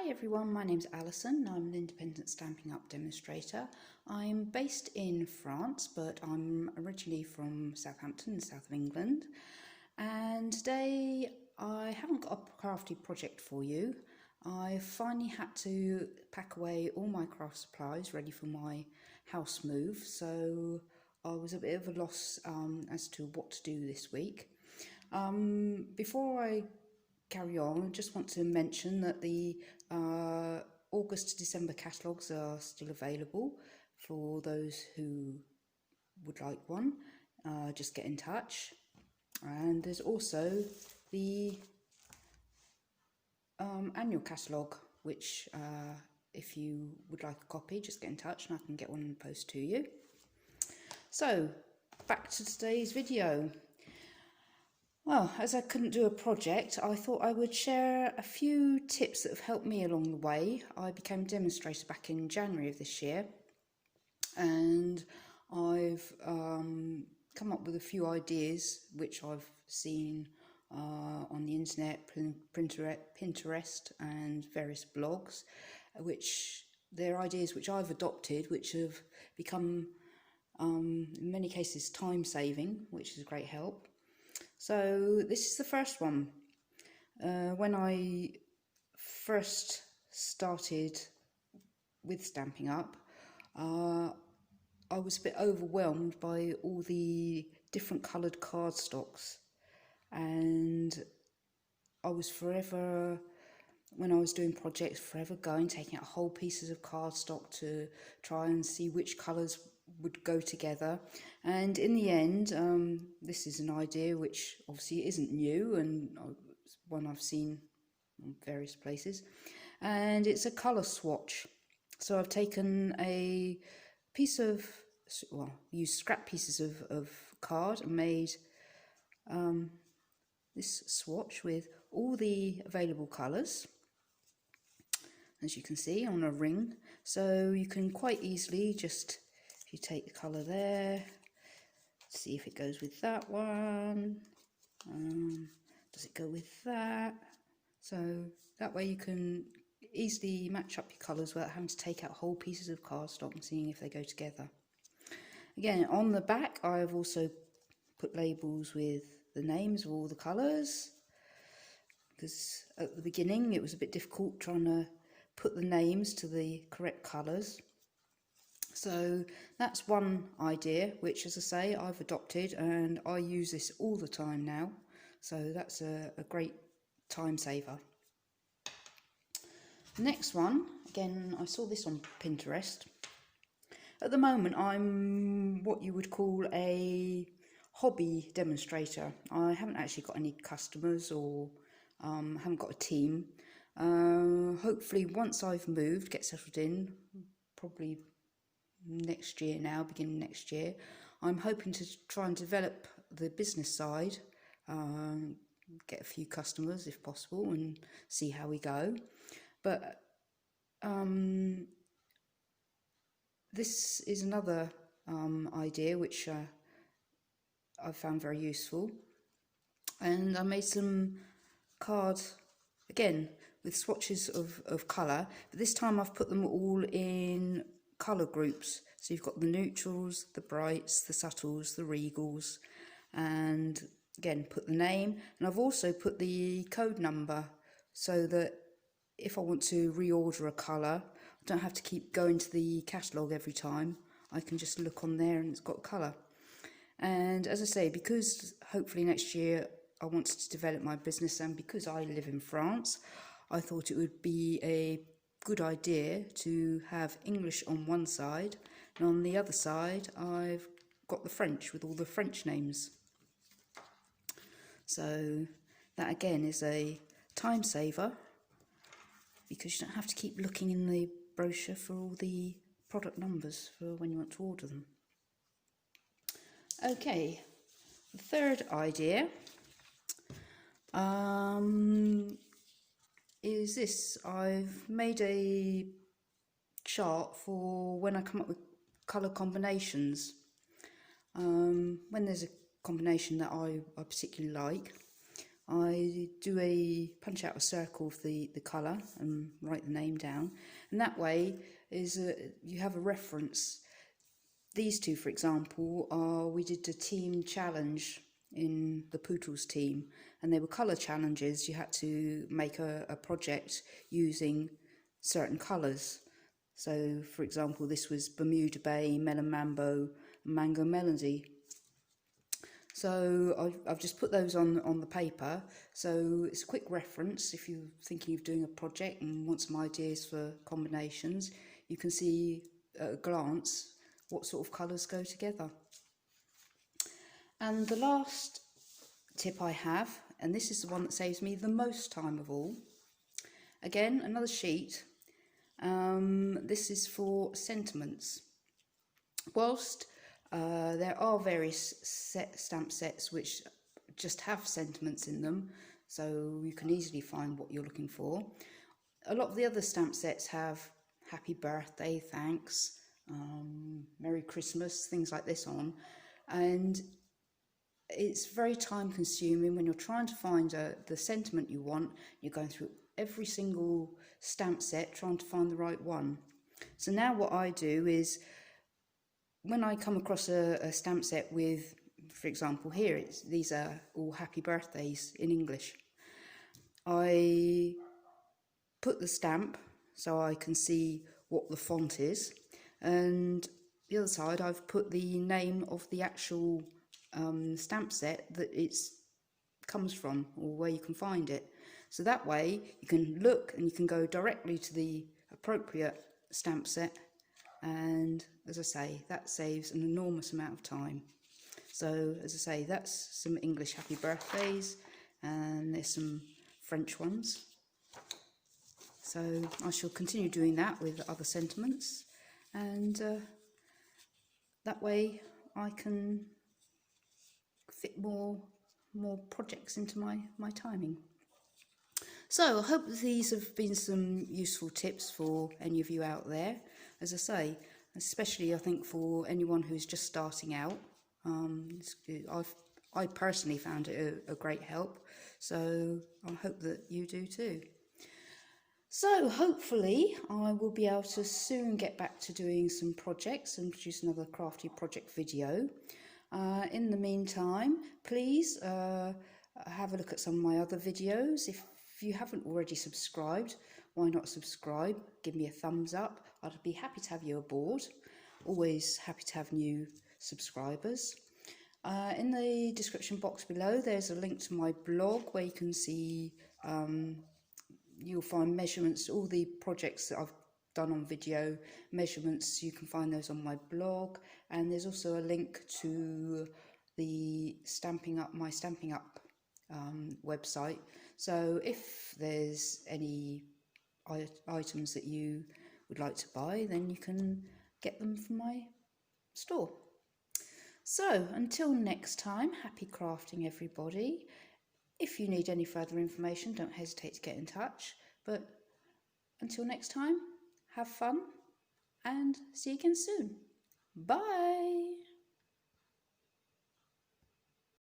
Hi everyone, my name's Alison. I'm an independent Stampin' Up demonstrator. I'm based in France, but I'm originally from Southampton, in the south of England. And today I haven't got a crafty project for you. I finally had to pack away all my craft supplies ready for my house move, so I was a bit of a loss as to what to do this week. Before I carry on, I just want to mention that the August to December catalogues are still available for those who would like one. Just get in touch. And there's also the annual catalogue, which if you would like a copy, just get in touch and I can get one in the post to you. So back to today's video. Well, as I couldn't do a project, I thought I would share a few tips that have helped me along the way. I became a demonstrator back in January of this year, and I've come up with a few ideas which I've seen on the internet, Pinterest and various blogs, which they're ideas which I've adopted, which have become in many cases time-saving, which is a great help. So this is the first one. When I first started with Stampin' Up, I was a bit overwhelmed by all the different coloured cardstocks, and I was forever, when I was doing projects, forever taking out whole pieces of cardstock to try and see which colours would go together. And in the end, this is an idea which obviously isn't new and one I've seen in various places, and it's a colour swatch. So I've taken a piece of, well, used scrap pieces of card and made this swatch with all the available colours, as you can see, on a ring. So you can quite easily just, if you take the colour there, see if it goes with that one, does it go with that? So that way you can easily match up your colours without having to take out whole pieces of cardstock and seeing if they go together. Again, on the back I've also put labels with the names of all the colours, because at the beginning it was a bit difficult trying to put the names to the correct colours. So that's one idea which, as I say, I've adopted and I use this all the time now, so that's a great time saver. The next one, again, I saw this on Pinterest. At the moment I'm what you would call a hobby demonstrator. I haven't actually got any customers or haven't got a team. Hopefully once I've moved, get settled in, probably next year now, beginning next year, I'm hoping to try and develop the business side, get a few customers if possible and see how we go. But this is another idea which I found very useful, and I made some cards again with swatches of colour, but this time I've put them all in colour groups. So you've got the neutrals, the brights, the subtles, the regals, and again put the name, and I've also put the code number so that if I want to reorder a colour, I don't have to keep going to the catalogue every time. I can just look on there and it's got colour. And as I say, because hopefully next year I wanted to develop my business, and because I live in France, I thought it would be a good idea to have English on one side, and on the other side I've got the French with all the French names. So that again is a time saver, because you don't have to keep looking in the brochure for all the product numbers for when you want to order them. Okay, the third idea is this. I've made a chart for when I come up with colour combinations. When there's a combination that I particularly like, I punch out a circle of the colour and write the name down, and that way you have a reference. These two, for example, we did a team challenge in the Poodles team, and they were colour challenges. You had to make a project using certain colours. So, for example, this was Bermuda Bay, Melon Mambo, Mango Melody. So I've just put those on the paper, so it's a quick reference if you're thinking of doing a project and want some ideas for combinations. You can see at a glance what sort of colours go together. And the last tip I have, and this is the one that saves me the most time of all, again another sheet. This is for sentiments. Whilst there are various stamp sets which just have sentiments in them, so you can easily find what you're looking for, a lot of the other stamp sets have happy birthday, thanks, Merry Christmas, things like this on, and it's very time consuming when you're trying to find the sentiment you want. You're going through every single stamp set trying to find the right one. So now what I do is, when I come across a stamp set with, for example here, these are all happy birthdays in English, I put the stamp so I can see what the font is, and the other side I've put the name of the actual stamp set that it comes from, or where you can find it. So that way you can look and you can go directly to the appropriate stamp set, and as I say, that saves an enormous amount of time. So as I say, that's some English happy birthdays, and there's some French ones. So I shall continue doing that with other sentiments, and that way I can fit more projects into my timing. So I hope these have been some useful tips for any of you out there. As I say, especially I think for anyone who's just starting out, I personally found it a great help, so I hope that you do too. So hopefully I will be able to soon get back to doing some projects and produce another crafty project video. In the meantime, please have a look at some of my other videos. If you haven't already subscribed, why not subscribe? Give me a thumbs up. I'd be happy to have you aboard. Always happy to have new subscribers. In the description box below, there's a link to my blog where you can see, you'll find measurements, all the projects that I've done on video, measurements, you can find those on my blog. And there's also a link to the my Stampin' Up website. So if there's any items that you would like to buy, then you can get them from my store. So until next time, happy crafting everybody. If you need any further information, don't hesitate to get in touch. But until next time, have fun and see you again soon. Bye.